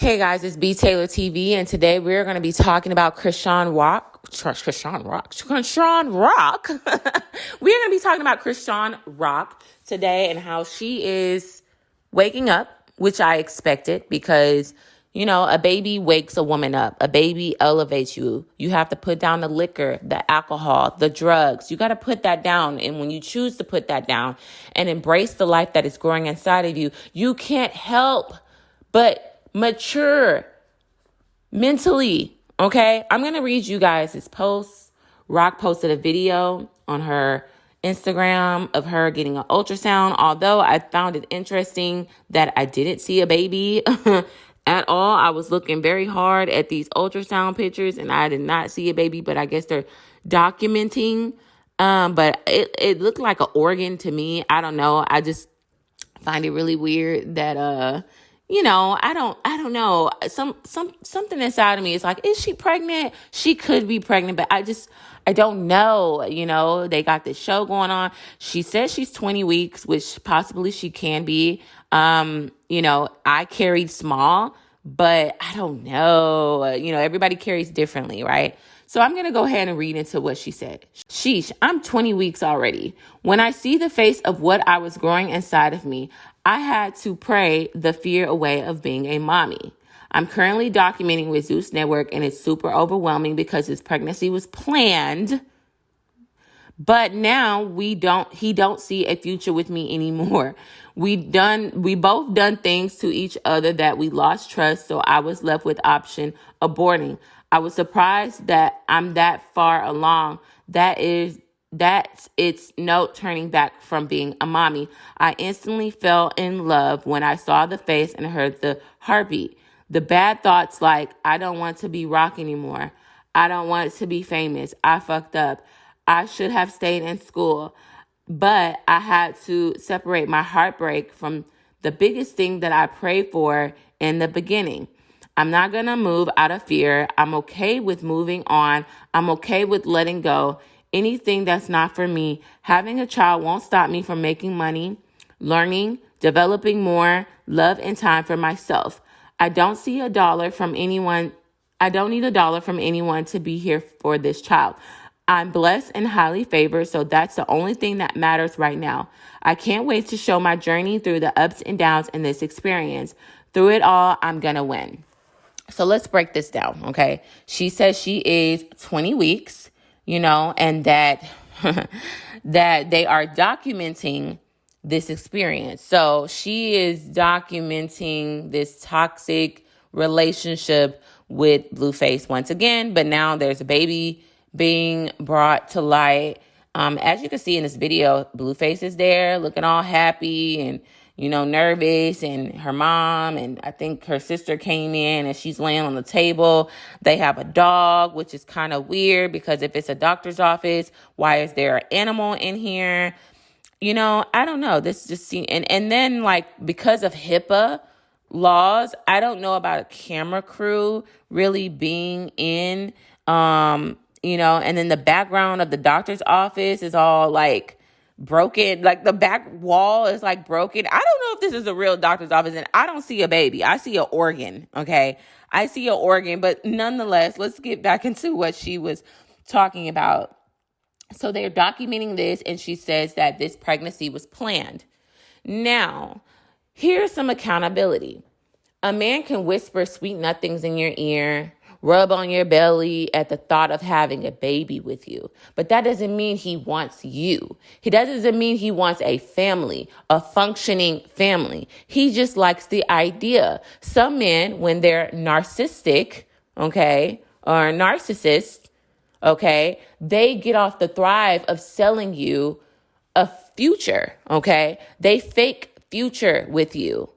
Hey guys, it's btaylortv, and today we're going to be talking about Chrisean Rock. We're going to be talking about Chrisean Rock today and how she is waking up, which I expected because, a baby wakes a woman up. A baby elevates you. You have to put down the liquor, the alcohol, the drugs. You got to put that down. And when you choose to put that down and embrace the life that is growing inside of you, you can't help but mature mentally. Okay. I'm going to read you guys this post. Rock posted a video on her Instagram of her getting an ultrasound. Although I found it interesting that I didn't see a baby at all. I was looking very hard at these ultrasound pictures and I did not see a baby, but I guess they're documenting. But it looked like an organ to me. I don't know. I just find it really weird that, I don't know. Something inside of me is like, is she pregnant? She could be pregnant, but I don't know. They got this show going on. She says she's 20 weeks, which possibly she can be. I carried small, but I don't know. Everybody carries differently, right? So I'm going to go ahead and read into what she said. Sheesh, I'm 20 weeks already. When I see the face of what I was growing inside of me, I had to pray the fear away of being a mommy. I'm currently documenting with Zeus Network, and it's super overwhelming because his pregnancy was planned. But now he don't see a future with me anymore. We both done things to each other that we lost trust. So I was left with option aborting. I was surprised that I'm that far along. That's it's no turning back from being a mommy. I instantly fell in love when I saw the face and heard the heartbeat. The bad thoughts like, I don't want to be Rock anymore. I don't want to be famous. I fucked up. I should have stayed in school. But I had to separate my heartbreak from the biggest thing that I prayed for in the beginning. I'm not going to move out of fear. I'm okay with moving on. I'm okay with letting go. Anything that's not for me. Having a child won't stop me from making money, learning, developing more love and time for myself. I don't see a dollar from anyone. I don't need a dollar from anyone to be here for this child. I'm blessed and highly favored, so that's the only thing that matters right now. I can't wait to show my journey through the ups and downs in this experience. Through it all, I'm going to win. So let's break this down, okay? She says she is 20 weeks, and that that they are documenting this experience. So she is documenting this toxic relationship with Blueface once again, but now there's a baby being brought to light. As you can see in this video, Blueface is there looking all happy and, nervous, and her mom and I think her sister came in and she's laying on the table. They have a dog, which is kind of weird because if it's a doctor's office, why is there an animal in here? I don't know. This just seems, and then because of HIPAA laws, I don't know about a camera crew really being in, and then the background of the doctor's office is all broken. The back wall is broken. I don't know if this is a real doctor's office, and I don't see a baby. I see an organ. Okay. I see an organ, but nonetheless, let's get back into what she was talking about. So they're documenting this, and she says that this pregnancy was planned. Now, here's some accountability. A man can whisper sweet nothings in your ear, rub on your belly at the thought of having a baby with you. But that doesn't mean he wants you. He doesn't mean he wants a family, a functioning family. He just likes the idea. Some men, when they're narcissistic, okay, or narcissists, okay, they get off the thrive of selling you a future, okay? They fake future with you.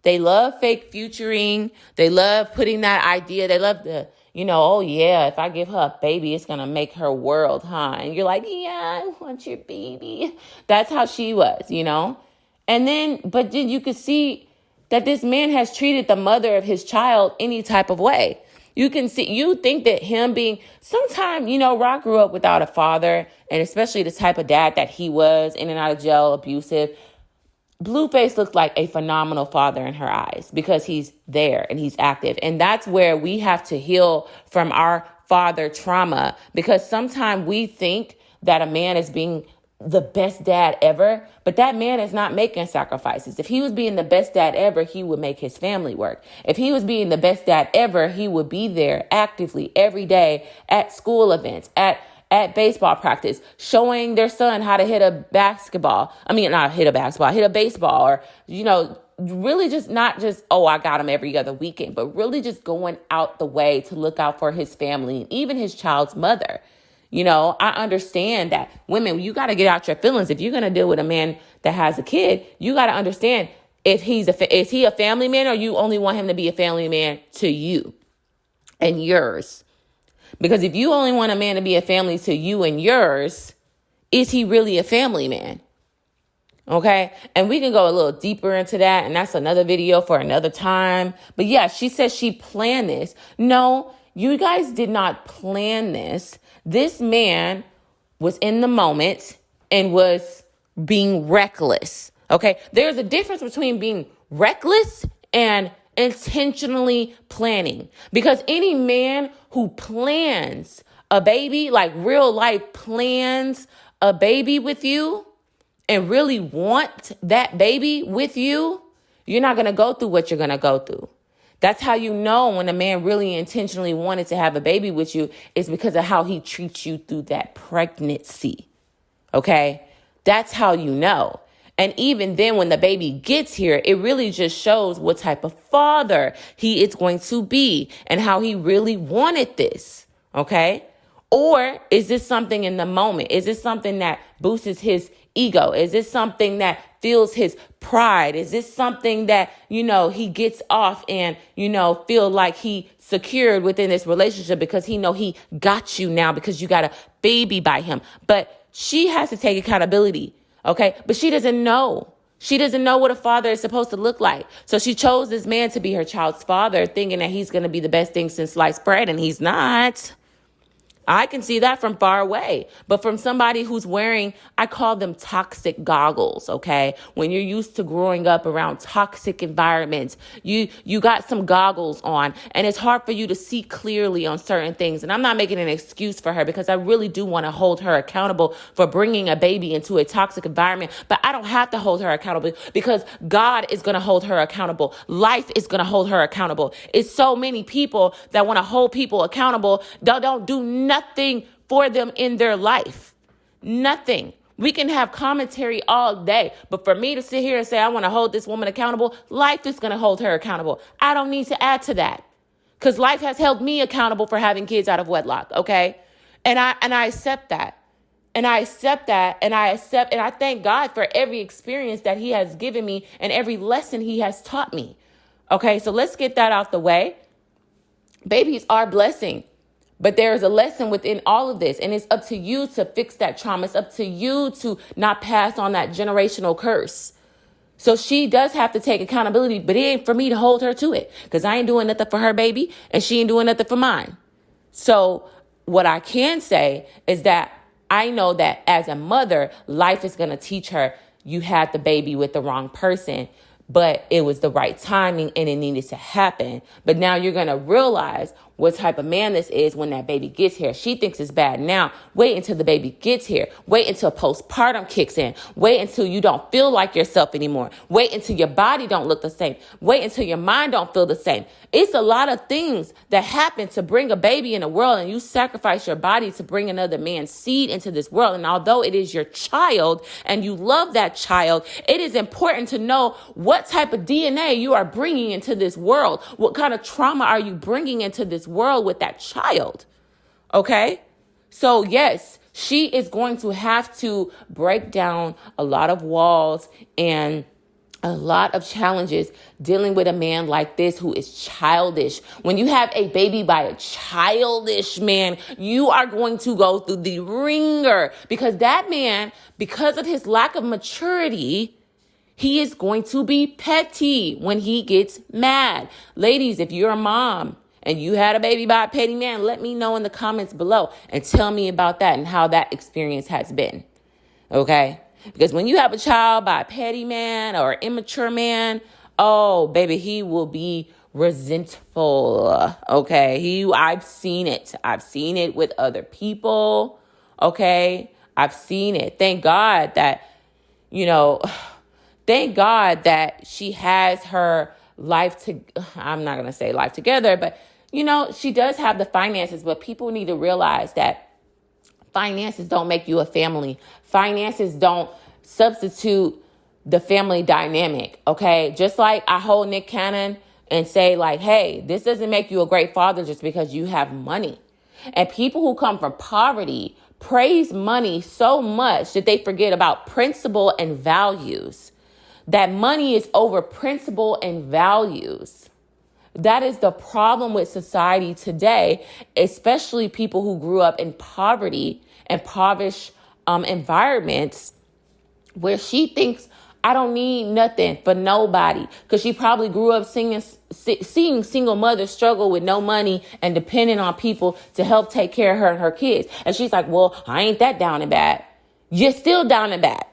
They love fake futuring. They love putting that idea. They love the, oh yeah, if I give her a baby, it's going to make her world, huh? And you're like, yeah, I want your baby. That's how she was, but then you could see that this man has treated the mother of his child any type of way. You think that him being, sometimes, Rock grew up without a father, and especially the type of dad that he was, in and out of jail, abusive. Blueface looks like a phenomenal father in her eyes because he's there and he's active. And that's where we have to heal from our father trauma, because sometimes we think that a man is being the best dad ever, but that man is not making sacrifices. If he was being the best dad ever, he would make his family work. If he was being the best dad ever, he would be there actively every day at school events, at baseball practice, showing their son how to hit a basketball. I mean, not hit a basketball, hit a baseball, or, really just not just, oh, I got him every other weekend, but really just going out the way to look out for his family and even his child's mother. I understand that women, you got to get out your feelings. If you're going to deal with a man that has a kid, you got to understand if is he a family man, or you only want him to be a family man to you and yours. Because if you only want a man to be a family to you and yours, is he really a family man? Okay. And we can go a little deeper into that. And that's another video for another time. But yeah, she says she planned this. No, you guys did not plan this. This man was in the moment and was being reckless. Okay. There's a difference between being reckless and intentionally planning, because any man who plans a baby, like real life plans a baby with you and really want that baby with you, you're not going to go through what you're going to go through. That's how you know when a man really intentionally wanted to have a baby with you, is because of how he treats you through that pregnancy. Okay? That's how you know. And even then, when the baby gets here, it really just shows what type of father he is going to be and how he really wanted this. Okay? Or is this something in the moment? Is this something that boosts his ego? Is this something that fuels his pride? Is this something that, he gets off and, feel like he secured within this relationship because he know he got you now because you got a baby by him? But she has to take accountability. Okay. But she doesn't know. She doesn't know what a father is supposed to look like. So she chose this man to be her child's father, thinking that he's going to be the best thing since sliced bread, and he's not. I can see that from far away, but from somebody who's wearing, I call them toxic goggles. Okay. When you're used to growing up around toxic environments, you got some goggles on, and it's hard for you to see clearly on certain things. And I'm not making an excuse for her, because I really do want to hold her accountable for bringing a baby into a toxic environment, but I don't have to hold her accountable, because God is going to hold her accountable. Life is going to hold her accountable. It's so many people that want to hold people accountable. Don't do nothing for them in their life. Nothing. We can have commentary all day, but for me to sit here and say, I want to hold this woman accountable, life is going to hold her accountable. I don't need to add to that, because life has held me accountable for having kids out of wedlock. Okay. And I accept that. And I accept that. And I thank God for every experience that he has given me and every lesson he has taught me. Okay. So let's get that out the way. Babies are a blessing. But there is a lesson within all of this, and it's up to you to fix that trauma. It's up to you to not pass on that generational curse. So she does have to take accountability, but it ain't for me to hold her to it, because I ain't doing nothing for her baby and she ain't doing nothing for mine. So what I can say is that I know that as a mother, life is going to teach her, you had the baby with the wrong person, but it was the right timing and it needed to happen. But now you're going to realize what type of man this is when that baby gets here. She thinks it's bad now. Wait until the baby gets here. Wait until postpartum kicks in. Wait until you don't feel like yourself anymore. Wait until your body don't look the same. Wait until your mind don't feel the same. It's a lot of things that happen to bring a baby in the world, and you sacrifice your body to bring another man's seed into this world. And although it is your child and you love that child, it is important to know what type of DNA you are bringing into this world. What kind of trauma are you bringing into this world with that child? Okay. So yes, she is going to have to break down a lot of walls and a lot of challenges dealing with a man like this who is childish. When you have a baby by a childish man, you are going to go through the ringer, because that man, because of his lack of maturity, he is going to be petty when he gets mad. Ladies, if you're a mom and you had a baby by a petty man, let me know in the comments below and tell me about that and how that experience has been. Okay? Because when you have a child by a petty man or immature man, oh, baby, he will be resentful. Okay. I've seen it. I've seen it with other people. Okay. I've seen it. Thank God that, thank God that she has her I'm not going to say life together, but she does have the finances, but people need to realize that finances don't make you a family. Finances don't substitute the family dynamic, okay? Just like I hold Nick Cannon and say like, hey, this doesn't make you a great father just because you have money. And people who come from poverty praise money so much that they forget about principle and values. That money is over principle and values. That is the problem with society today, especially people who grew up in poverty, impoverished environments, where she thinks, I don't need nothing for nobody, because she probably grew up seeing single mothers struggle with no money and depending on people to help take care of her and her kids. And she's like, well, I ain't that down and bad. You're still down and bad.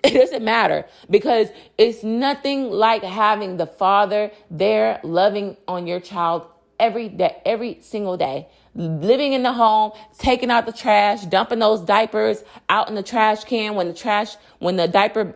It doesn't matter, because it's nothing like having the father there loving on your child every day, every single day, living in the home, taking out the trash, dumping those diapers out in the trash can. When the diaper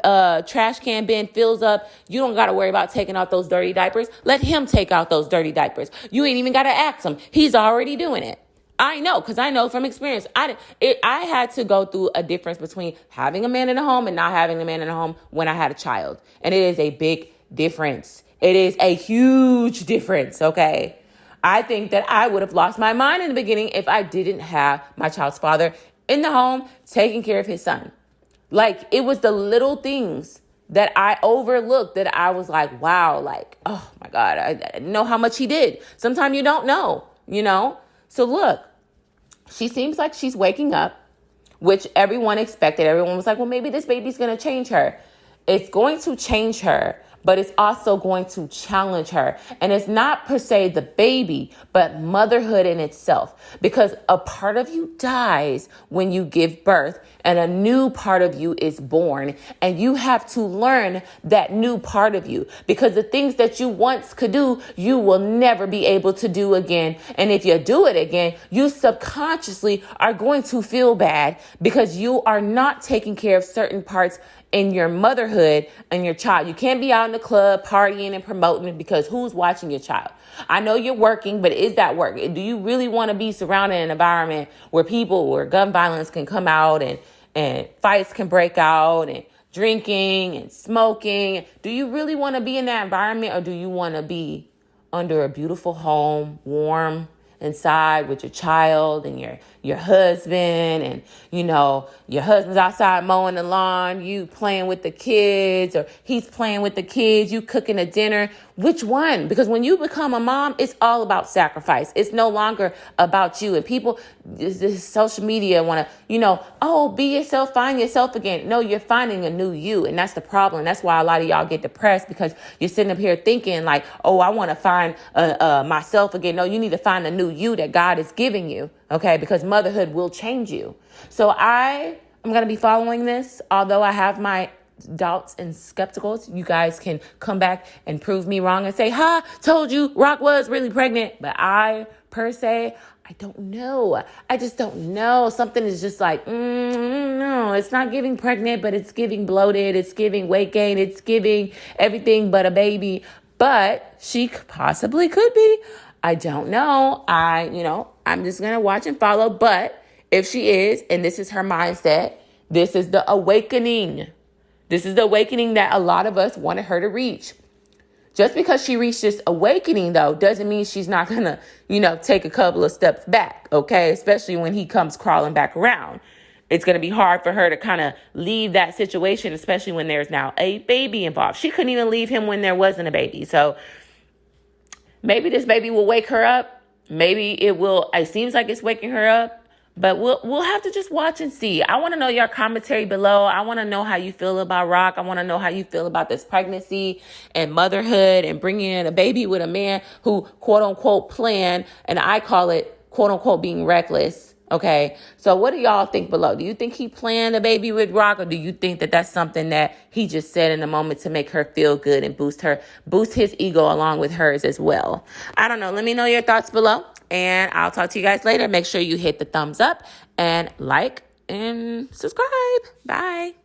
trash can bin fills up, you don't got to worry about taking out those dirty diapers. Let him take out those dirty diapers. You ain't even got to ask him. He's already doing it. I know, because I know from experience. I had to go through a difference between having a man in the home and not having a man in the home when I had a child. And it is a big difference. It is a huge difference, okay? I think that I would have lost my mind in the beginning if I didn't have my child's father in the home taking care of his son. Like, it was the little things that I overlooked that I was like, wow, like, oh my God, I didn't know how much he did. Sometimes you don't know, So look, she seems like she's waking up, which everyone expected. Everyone was like, well, maybe this baby's going to change her. It's going to change her, but it's also going to challenge her. And it's not per se the baby, but motherhood in itself, because a part of you dies when you give birth and a new part of you is born. And you have to learn that new part of you, because the things that you once could do, you will never be able to do again. And if you do it again, you subconsciously are going to feel bad because you are not taking care of certain parts in your motherhood and your child. You can't be out in the club partying and promoting it, because who's watching your child? I know you're working, but is that work? Do you really want to be surrounded in an environment where gun violence can come out and fights can break out and drinking and smoking? Do you really want to be in that environment, or do you want to be under a beautiful home, warm inside with your child and your husband, and your husband's outside mowing the lawn, you playing with the kids, or he's playing with the kids, you cooking a dinner? Which one? Because when you become a mom, it's all about sacrifice. It's no longer about you. And people, this social media want to, be yourself, find yourself again. No, you're finding a new you. And that's the problem. That's why a lot of y'all get depressed, because you're sitting up here thinking like, oh, I want to find myself again. No, you need to find a new you that God is giving you. Okay, because motherhood will change you. So I am going to be following this, although I have my doubts and skepticals. You guys can come back and prove me wrong and say, told you Rock was really pregnant. But I, per se, I don't know. I just don't know. Something is just like, no, it's not giving pregnant, but it's giving bloated. It's giving weight gain. It's giving everything but a baby. But she possibly could be. I don't know. I'm just going to watch and follow. But if she is, and this is her mindset, this is the awakening. This is the awakening that a lot of us wanted her to reach. Just because she reached this awakening, though, doesn't mean she's not going to, take a couple of steps back. Okay. Especially when he comes crawling back around. It's going to be hard for her to kind of leave that situation, especially when there's now a baby involved. She couldn't even leave him when there wasn't a baby. So maybe this baby will wake her up. Maybe it will. It seems like it's waking her up. But we'll have to just watch and see. I want to know your commentary below. I want to know how you feel about Rock. I want to know how you feel about this pregnancy and motherhood and bringing in a baby with a man who, quote unquote, planned. And I call it, quote unquote, being reckless. Okay, so what do y'all think below? Do you think he planned a baby with Rock, or do you think that that's something that he just said in the moment to make her feel good and boost his ego along with hers as well? I don't know. Let me know your thoughts below, and I'll talk to you guys later. Make sure you hit the thumbs up and like and subscribe. Bye.